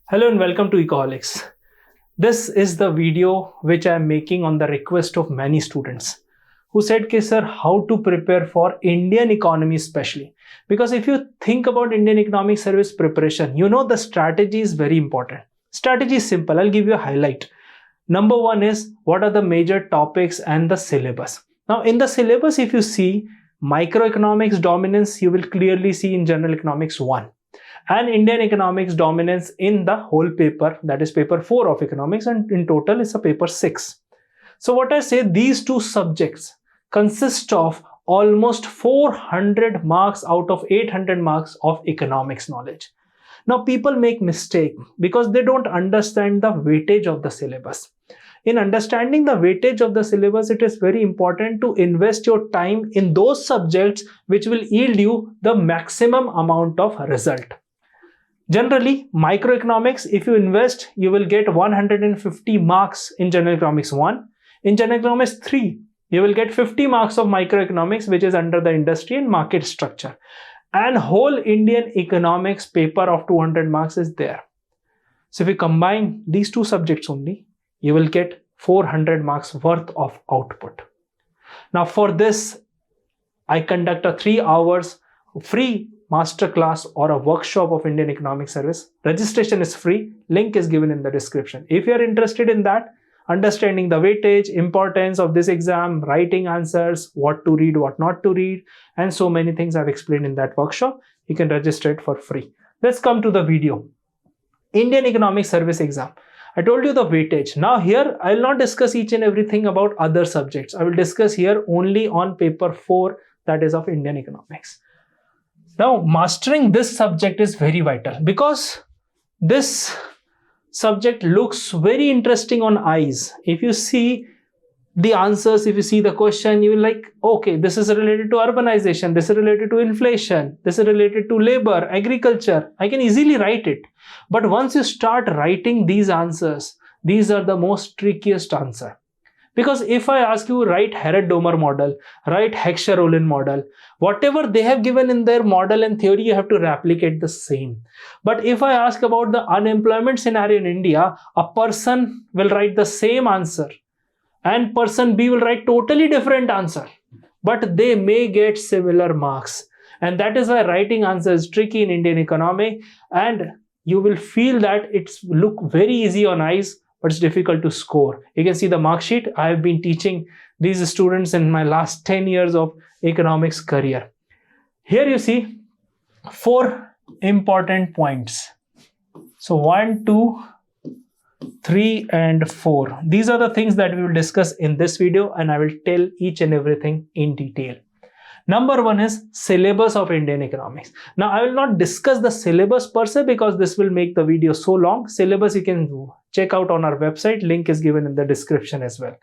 Hello and welcome to Ecoholics. This is the video which I am making on the request of many students who said, sir, how to prepare for Indian economy especially. Because if you think about Indian economic service preparation, you know the strategy is very important. Strategy is simple. I'll give you a highlight. Number one is what are the major topics and the syllabus. Now in the syllabus, if you see microeconomics dominance, you will clearly see in General Economics 1. And Indian economics dominance in the whole paper, that is paper 4 of economics, and in total it's a paper 6. So what I say, these two subjects consist of almost 400 marks out of 800 marks of economics knowledge. Now people make mistake because they don't understand the weightage of the syllabus. In understanding the weightage of the syllabus, it is very important to invest your time in those subjects which will yield you the maximum amount of result. Generally, microeconomics, if you invest, you will get 150 marks in General Economics 1. In General Economics 3, you will get 50 marks of microeconomics, which is under the industry and market structure. And whole Indian economics paper of 200 marks is there. So if you combine these two subjects only, you will get 400 marks worth of output. Now for this, I conduct a 3 hours free masterclass or a workshop of Indian Economic Service. Registration is free. Link is given in the description. If you are interested in that, understanding the weightage, importance of this exam, writing answers, what to read, what not to read, and so many things I've explained in that workshop, you can register it for free. Let's come to the video. Indian Economic Service exam. I told you the weightage. Now here, I will not discuss each and everything about other subjects. I will discuss here only on paper 4, that is of Indian economics. Now, mastering this subject is very vital because this subject looks very interesting on eyes. If you see the answers, if you see the question, you will like, okay, this is related to urbanization, this is related to inflation, this is related to labor, agriculture. I can easily write it. But once you start writing these answers, these are the most trickiest answer. Because if I ask you write Herod-Domer model, write Heckscher-Ohlin model, whatever they have given in their model and theory, you have to replicate the same. But if I ask about the unemployment scenario in India, a person will write the same answer and person B will write totally different answer, but they may get similar marks. And that is why writing answer is tricky in Indian economy, and you will feel that it's look very easy on eyes, but it's difficult to score. You can see the mark sheet. I have been teaching these students in my last 10 years of economics career. Here you see 4 important points. So 1, 2, 3 and 4. These are the things that we will discuss in this video, and I will tell each and everything in detail. Number 1 is syllabus of Indian economics. Now I will not discuss the syllabus per se because this will make the video so long. Syllabus you can check out on our website. Link is given in the description as well.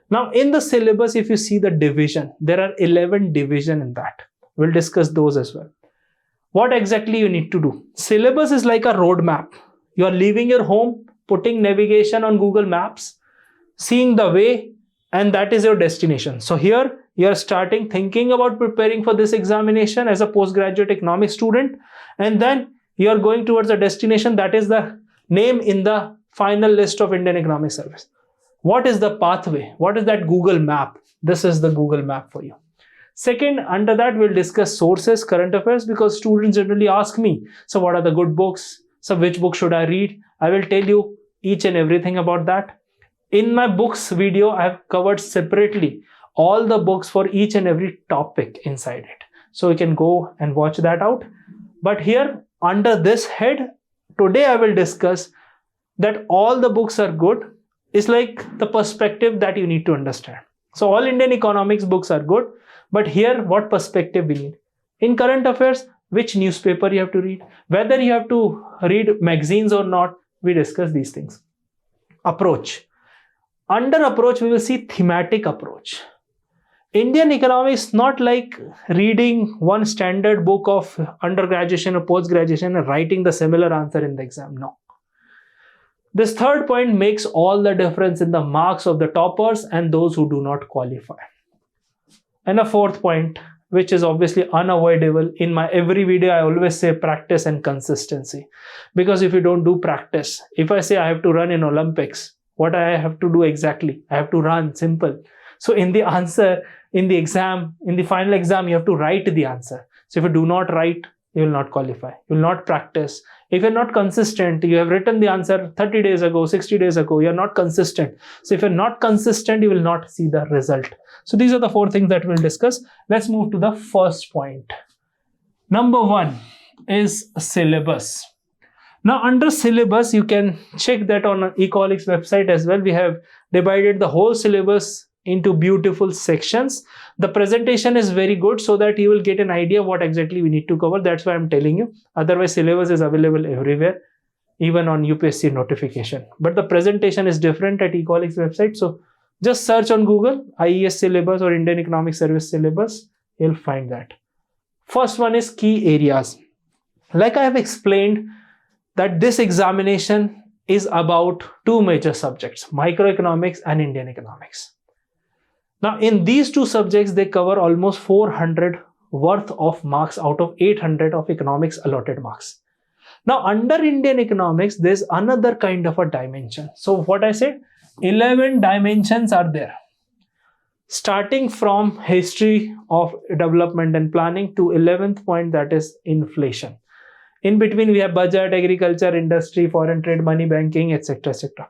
Now in the syllabus, if you see the division, there are 11 divisions in that. We'll discuss those as well. What exactly you need to do? Syllabus is like a roadmap. You are leaving your home, putting navigation on Google Maps, seeing the way, and that is your destination. So here you are starting thinking about preparing for this examination as a postgraduate economics student, and then you are going towards a destination that is the name in the final list of Indian Economic Service. What is the pathway? What is that Google map? This is the Google map for you. Second, under that we'll discuss sources, current affairs, because students generally ask me, so what are the good books? So which book should I read? I will tell you each and everything about that. In my books video, I have covered separately all the books for each and every topic inside it. So you can go and watch that out. But here under this head, today I will discuss that all the books are good. It's like the perspective that you need to understand. So all Indian economics books are good, but here what perspective we need. In current affairs, which newspaper you have to read, whether you have to read magazines or not, we discuss these things. Approach. Under approach, we will see thematic approach. Indian economics is not like reading one standard book of undergraduation or post-graduation and writing the similar answer in the exam. No. This third point makes all the difference in the marks of the toppers and those who do not qualify. And the fourth point, which is obviously unavoidable. In my every video, I always say practice and consistency. Because if you don't do practice, if I say I have to run in Olympics, what I have to do exactly? I have to run, simple. So in the answer, in the exam, in the final exam, you have to write the answer. So if you do not write, you will not qualify. You will not practice. If you're not consistent, you have written the answer 30 days ago, 60 days ago, you're not consistent. So if you're not consistent, you will not see the result. So these are the 4 things that we'll discuss. Let's move to the first point. Number 1 is syllabus. Now under syllabus, you can check that on Ecoholics website as well. We have divided the whole syllabus into beautiful sections. The presentation is very good so that you will get an idea what exactly we need to cover. That's why I'm telling you. Otherwise, syllabus is available everywhere, even on UPSC notification. But the presentation is different at Ecoholics website. So just search on Google, IES syllabus or Indian Economic Service syllabus. You'll find that. First one is key areas. Like I have explained that this examination is about 2 major subjects, microeconomics and Indian economics. Now, in these 2 subjects, they cover almost 400 worth of marks out of 800 of economics allotted marks. Now, under Indian economics, there's another kind of a dimension. So what I said, 11 dimensions are there. Starting from history of development and planning to 11th point, that is inflation. In between, we have budget, agriculture, industry, foreign trade, money, banking, etc., etc.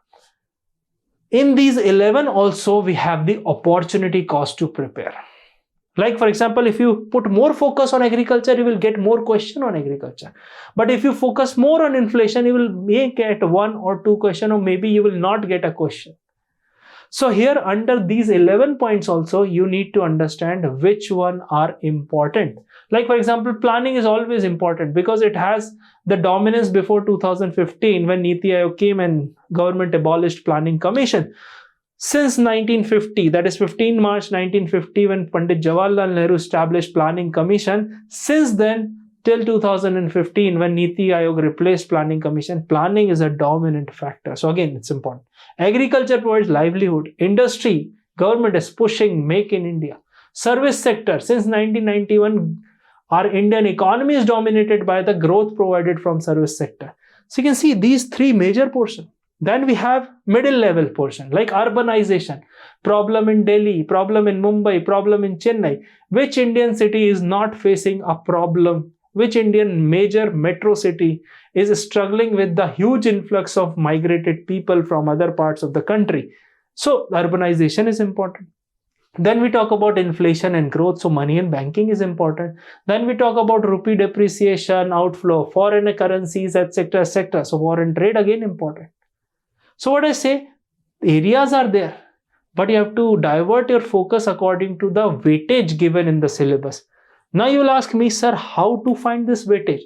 In these 11 also, we have the opportunity cost to prepare. Like for example, if you put more focus on agriculture, you will get more question on agriculture. But if you focus more on inflation, you will may get 1 or 2 question, or maybe you will not get a question. So here under these 11 points also, you need to understand which one are important. Like for example, planning is always important because it has the dominance before 2015 when Niti Aayog came and government abolished planning commission. Since 1950, that is 15 March 1950 when Pandit Jawaharlal Nehru established planning commission, since then till 2015 when Niti Aayog replaced planning commission, planning is a dominant factor. So again, it's important. Agriculture provides livelihood. Industry, government is pushing Make in India. Service sector, since 1991, our Indian economy is dominated by the growth provided from service sector. So you can see these 3 major portions. Then we have middle level portion like urbanization, problem in Delhi, problem in Mumbai, problem in Chennai. Which Indian city is not facing a problem? Which Indian major metro city is struggling with the huge influx of migrated people from other parts of the country? So urbanization is important. Then we talk about inflation and growth. So money and banking is important. Then we talk about rupee depreciation, outflow, foreign currencies, etc., etc. So foreign trade again important. So what I say, areas are there, but you have to divert your focus according to the weightage given in the syllabus. Now you will ask me, sir, how to find this weightage?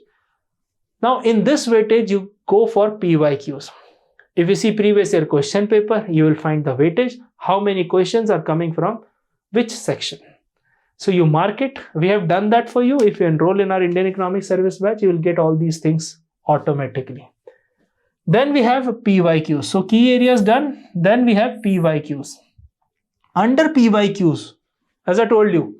Now in this weightage, you go for PYQs. If you see previous year question paper, you will find the weightage, how many questions are coming from which section. So you mark it. We have done that for you. If you enroll in our Indian Economic Service batch, you will get all these things automatically. Then we have PYQs. So key areas done. Then we have PYQs. Under PYQs, as I told you,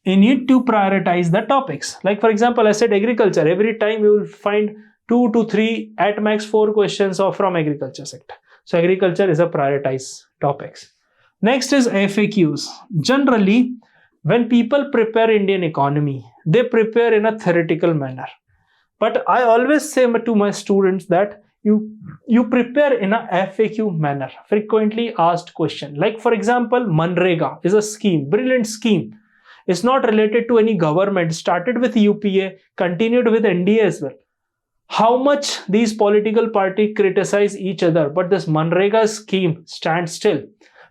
you need to prioritize the topics. Like for example, I said agriculture. Every time you will find 2 to 3, at max 4 questions from agriculture sector. So agriculture is a prioritized topics. Next is FAQs. Generally, when people prepare Indian economy, they prepare in a theoretical manner. But I always say to my students that you prepare in a FAQ manner, frequently asked question. Like for example, Manrega is a scheme, brilliant scheme. It's not related to any government, started with UPA, continued with NDA as well. How much these political parties criticize each other, but this Manrega scheme stands still.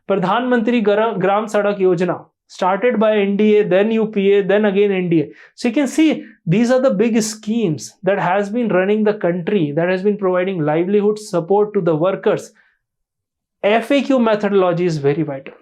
Pradhan Mantri Gram Sadak Yojana, started by NDA, then UPA, then again NDA. So you can see these are the big schemes that has been running the country, that has been providing livelihood support to the workers. FAQ methodology is very vital.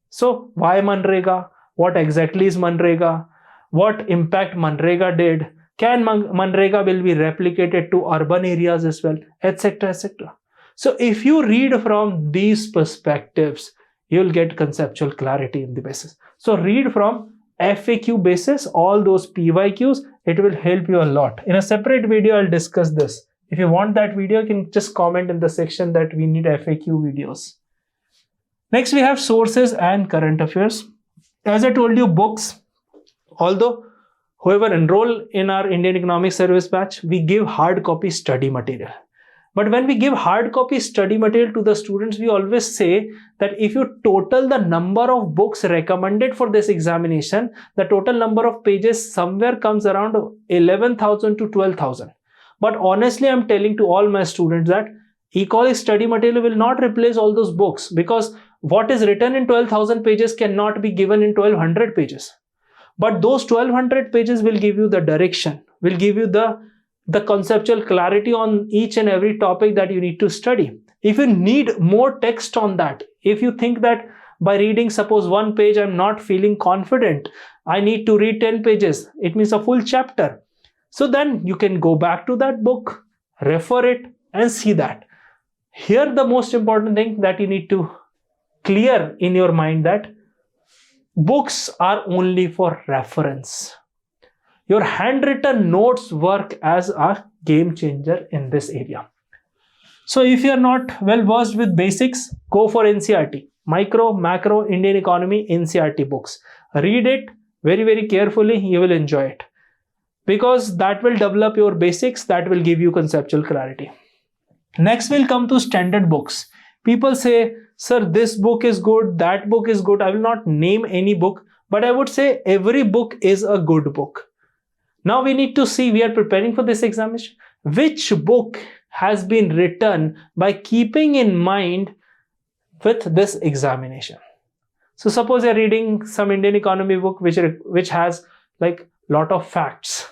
So why Manrega? What exactly is Manrega? What impact Manrega did? Can Manrega will be replicated to urban areas as well, etc., etc. So if you read from these perspectives, you will get conceptual clarity in the basis. So read from FAQ basis, all those PYQs, it will help you a lot. In a separate video, I'll discuss this. If you want that video, you can just comment in the section that we need FAQ videos. Next, we have sources and current affairs. As I told you, books, although whoever enroll in our Indian Economic Service batch, we give hard copy study material. But when we give hard copy study material to the students, we always say that if you total the number of books recommended for this examination, the total number of pages somewhere comes around 11,000 to 12,000. But honestly, I'm telling to all my students that Ecoholics study material will not replace all those books, because what is written in 12,000 pages cannot be given in 1,200 pages. But those 1,200 pages will give you the direction, will give you the conceptual clarity on each and every topic that you need to study. If you need more text on that, if you think that by reading suppose one page I'm not feeling confident, I need to read 10 pages, it means a full chapter. So then you can go back to that book, refer it and see that. Here the most important thing that you need to clear in your mind that books are only for reference. Your handwritten notes work as a game changer in this area. So if you are not well versed with basics, go for NCERT, micro, macro, Indian economy, NCERT books. Read it very, very carefully. You will enjoy it, because that will develop your basics, that will give you conceptual clarity. Next, we'll come to standard books. People say, sir, this book is good, that book is good. I will not name any book, but I would say every book is a good book. Now we need to see, we are preparing for this examination, which book has been written by keeping in mind with this examination. So suppose you're reading some Indian economy book which has like lot of facts.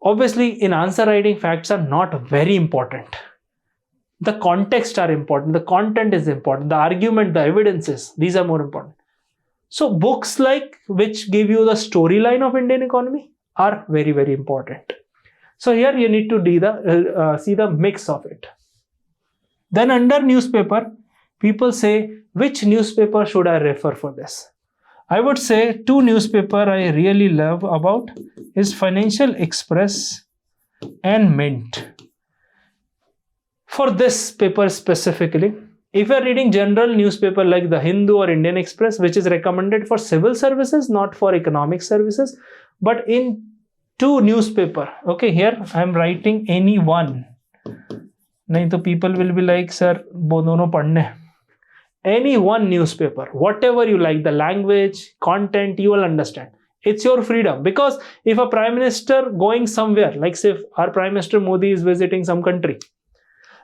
Obviously, in answer writing, facts are not very important. The context are important, the content is important, the argument, the evidences, these are more important. So books like which give you the storyline of Indian economy are very, very important. So here you need to see the mix of it. Then under newspaper, people say, which newspaper should I refer for this? I would say two newspapers I really love about is Financial Express and Mint. For this paper specifically, if you are reading general newspaper like the Hindu or Indian Express, which is recommended for civil services, not for economic services, but in two newspaper, okay, here I am writing any one. Nahin to people will be like, sir, dono padhne. Any one newspaper, whatever you like, the language, content, you will understand. It's your freedom, because if a prime minister going somewhere, like say if our Prime Minister Modi is visiting some country,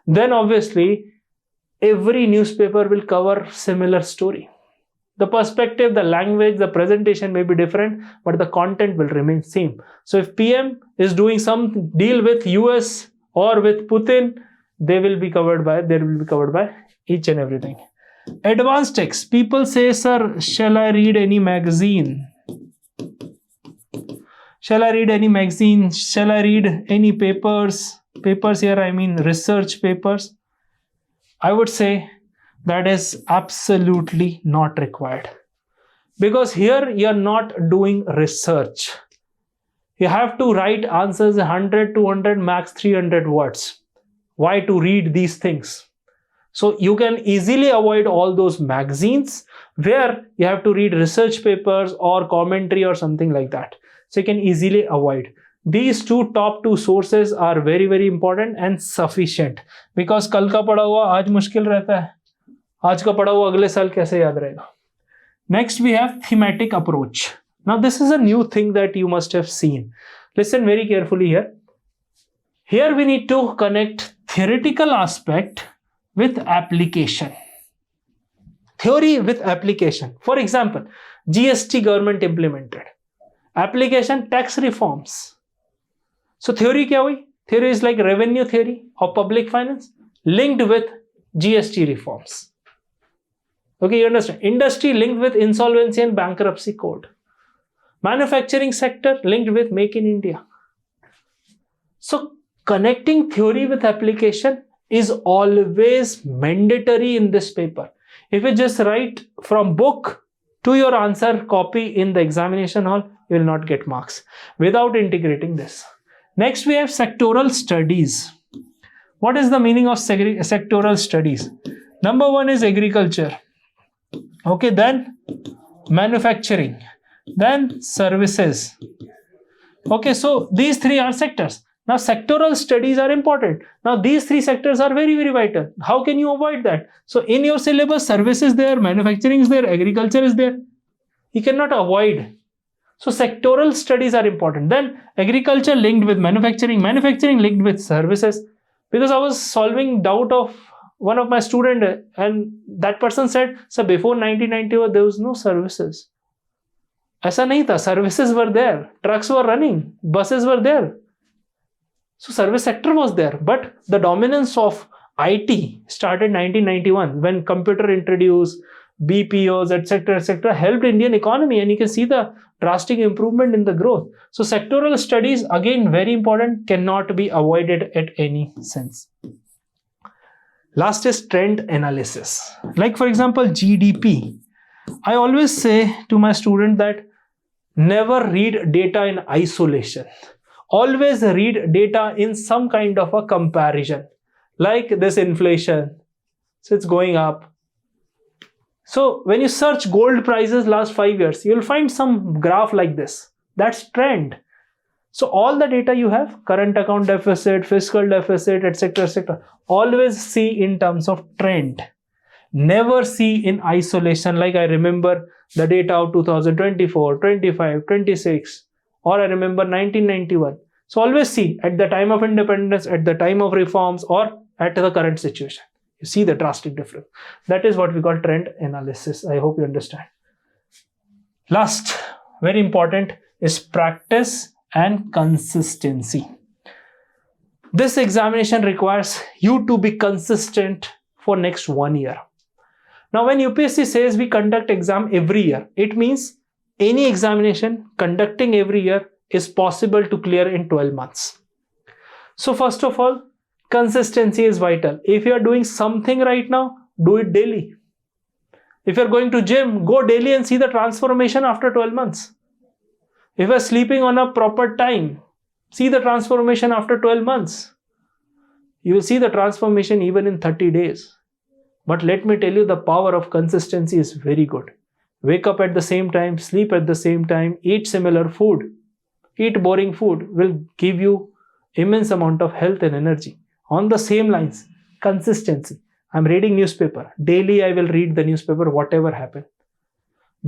then obviously every newspaper will cover similar story. The perspective, the language, the presentation may be different, but the content will remain same. So if PM is doing some deal with US or with Putin, there will be covered by each and everything. Advanced text. People say, sir, shall I read any magazine? Shall I read any magazine? Shall I read any papers? Papers here, I mean research papers. I would say that is absolutely not required, because here you are not doing research. You have to write answers 100, 200, max 300 words. Why to read these things? So you can easily avoid all those magazines where you have to read research papers or commentary or something like that. So you can easily avoid. These top two sources are very, very important and sufficient, because कल का पढ़ा हुआ आज मुश्किल रहता है, आज का पढ़ा हुआ अगले साल कैसे याद रहेगा. Next we have thematic approach. Now this is a new thing that you must have seen. Listen very carefully here. Here we need to connect theoretical aspect with application. Theory with application. For example, GST government implemented. Application, tax reforms. So theory kya hui? Theory is like revenue theory or public finance linked with GST reforms. Okay, you understand? Industry linked with insolvency and bankruptcy code. Manufacturing sector linked with Make in India. So connecting theory with application is always mandatory in this paper. If you just write from book to your answer copy in the examination hall, you will not get marks without integrating this. Next, we have sectoral studies. What is the meaning of sectoral studies? Number one is agriculture. Okay, then manufacturing, then services. Okay, so these three are sectors. Now, sectoral studies are important. Now, these three sectors are very, very vital. How can you avoid that? So, in your syllabus, service is there, manufacturing is there, agriculture is there. You cannot avoid. So, sectoral studies are important. Then, agriculture linked with manufacturing, manufacturing linked with services. Because I was solving doubt of one of my student and that person said, sir, before 1991, there was no services. ऐसा नहीं था, services were there, trucks were running, buses were there. So service sector was there, but the dominance of IT started 1991 when computer introduced, BPOs, etc., helped Indian economy, and you can see the drastic improvement in the growth. So sectoral studies, again, very important, cannot be avoided at any sense. Last is trend analysis. Like for example, GDP. I always say to my student that never read data in isolation. Always read data in some kind of a comparison. Like this inflation, so it's going up. So when you search gold prices last 5 years, you'll find some graph like this. That's trend. So all the data you have, current account deficit, fiscal deficit, etc., always see in terms of trend. Never see in isolation. Like I remember the data of 2024, 25, 26, or I remember 1991. So always see at the time of independence, at the time of reforms, or at the current situation. You see the drastic difference. That is what we call trend analysis. I hope you understand. Last, very important, is practice and consistency. This examination requires you to be consistent for next 1 year. Now, when UPSC says we conduct exam every year, it means any examination conducting every year is possible to clear in 12 months. So first of all, consistency is vital. If you are doing something right now, do it daily. If you are going to gym, go daily and see the transformation after 12 months. If you are sleeping on a proper time, see the transformation after 12 months. You will see the transformation even in 30 days. But let me tell you, the power of consistency is very good. Wake up at the same time, sleep at the same time, eat similar food. Eat boring food will give you immense amount of health and energy. On the same lines, consistency. I'm reading newspaper. Daily I will read the newspaper, whatever happens.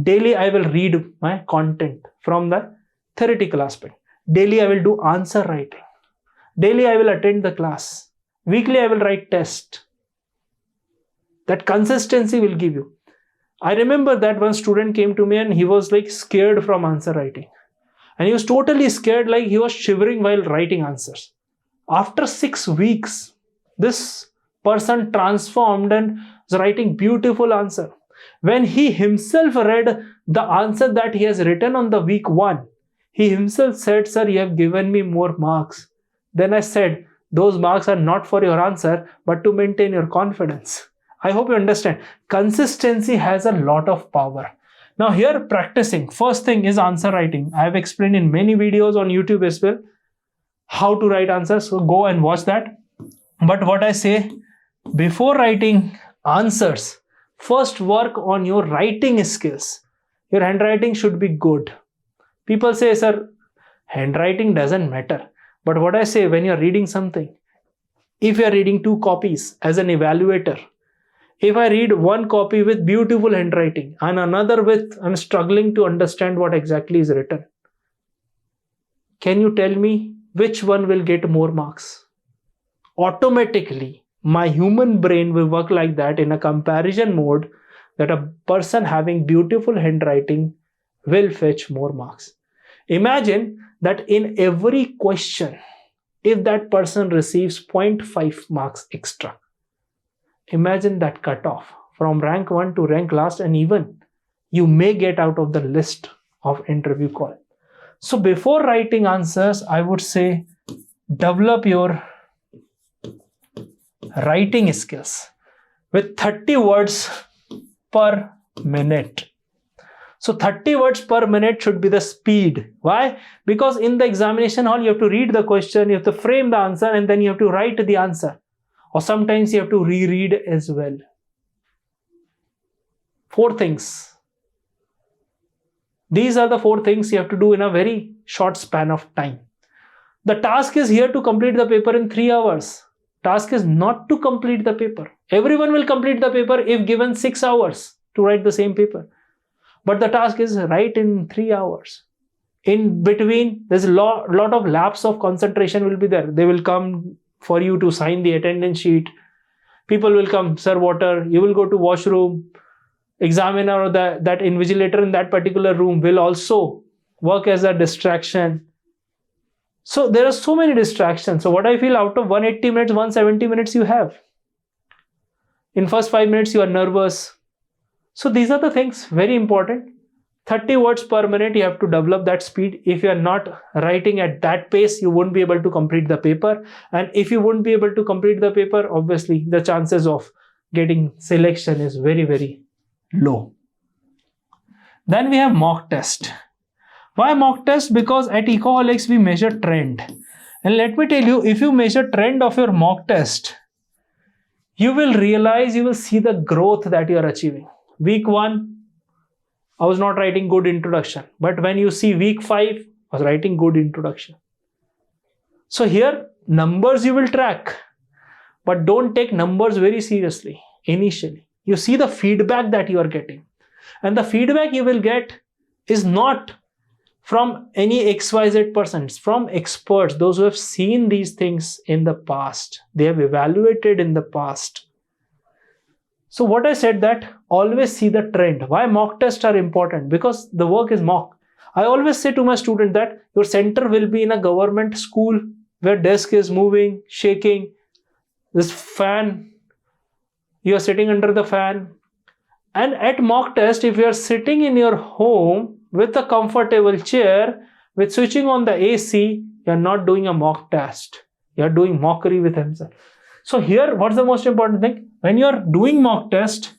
Daily I will read my content from the theoretical aspect. Daily I will do answer writing. Daily I will attend the class. Weekly I will write test. That consistency will give you. I remember that one student came to me and he was like scared from answer writing. And he was totally scared, like he was shivering while writing answers. After 6 weeks, this person transformed and was writing beautiful answer. When he himself read the answer that he has written on the week 1, he himself said, sir, you have given me more marks. Then I said, those marks are not for your answer, but to maintain your confidence. I hope you understand. Consistency has a lot of power. Now here, practicing. First thing is answer writing. I have explained in many videos on YouTube as well how to write answers. So go and watch that. But what I say, before writing answers, first work on your writing skills. Your handwriting should be good. People say, sir, handwriting doesn't matter. But what I say, when you're reading something, if you're reading 2 copies as an evaluator, if I read 1 copy with beautiful handwriting and another with, I'm struggling to understand what exactly is written, can you tell me which one will get more marks? Automatically, my human brain will work like that in a comparison mode, that a person having beautiful handwriting will fetch more marks. Imagine that in every question, if that person receives 0.5 marks extra, imagine that cutoff from rank 1 to rank last, and even you may get out of the list of interview call. So before writing answers, I would say develop your writing skills with 30 words per minute. So 30 words per minute should be the speed. Why? Because in the examination hall, you have to read the question, you have to frame the answer, and then you have to write the answer. Or sometimes you have to reread as well. 4 things. These are the 4 things you have to do in a very short span of time. The task is here to complete the paper in 3 hours. Task is not to complete the paper. Everyone will complete the paper if given 6 hours to write the same paper. But the task is write in 3 hours. In between, there's a lot of lapse of concentration will be there. They will come for you to sign the attendance sheet. People will come, sir, water. You will go to washroom. Examiner or that invigilator in that particular room will also work as a distraction. So there are so many distractions. So what I feel, out of 180 minutes, 170 minutes you have. In first 5 minutes you are nervous. So these are the things, very important. 30 words per minute, you have to develop that speed. If you are not writing at that pace, you won't be able to complete the paper. And if you won't be able to complete the paper, obviously the chances of getting selection is very, very low. Then we have mock test. Why mock test? Because at Ecoholics we measure trend. And let me tell you, if you measure trend of your mock test, you will realize, you will see the growth that you are achieving. Week 1, I was not writing good introduction. But when you see week 5, I was writing good introduction. So here, numbers you will track. But don't take numbers very seriously initially. You see the feedback that you are getting. And the feedback you will get is not from any XYZ persons, from experts, those who have seen these things in the past. They have evaluated in the past. So what I said, that always see the trend. Why mock tests are important? Because the work is mock. I always say to my student that your center will be in a government school where desk is moving, shaking, this fan, you are sitting under the fan. And at mock test, if you are sitting in your home with a comfortable chair, with switching on the AC, you are not doing a mock test. You are doing mockery with himself. So here, what's the most important thing? When you are doing mock test,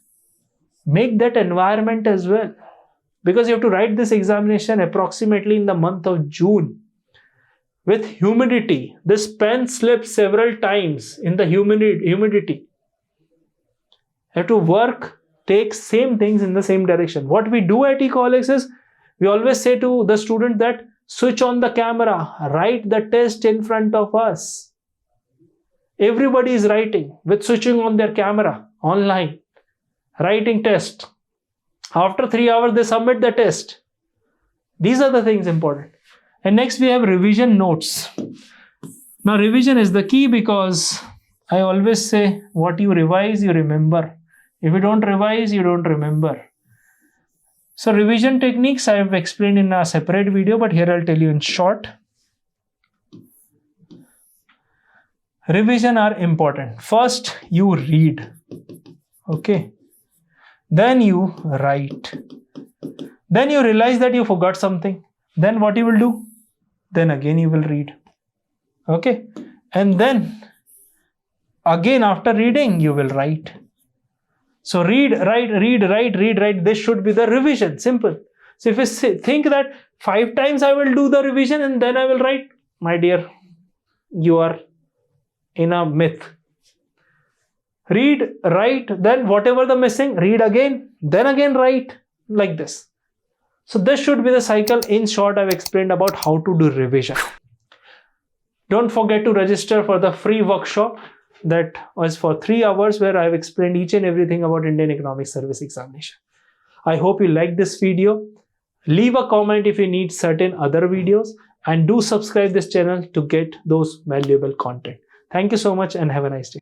make that environment as well. Because you have to write this examination approximately in the month of June. With humidity, this pen slips several times in the humidity. You have to work, take same things in the same direction. What we do at Ecoholics is, we always say to the student that switch on the camera, write the test in front of us. Everybody is writing with switching on their camera online, writing test. After 3 hours, they submit the test. These are the things important. And next we have revision notes. Now revision is the key, because I always say what you revise, you remember. If you don't revise, you don't remember. So revision techniques I have explained in a separate video, but here I'll tell you in short. Revision are important. First, you read. Okay. Then you write. Then you realize that you forgot something. Then what you will do? Then again you will read. Okay. And then again after reading, you will write. So read, write, read, write, read, write. This should be the revision. Simple. So if you think that 5 times I will do the revision and then I will write, my dear, you are in a myth. Read, write, then whatever the missing, read again, then again write, like this. So this should be the cycle. In short, I've explained about how to do revision. Don't forget to register for the free workshop that was for 3 hours, where I've explained each and everything about Indian Economic Service Examination. I hope you like this video. Leave a comment if you need certain other videos, and do subscribe this channel to get those valuable content. Thank you so much and have a nice day.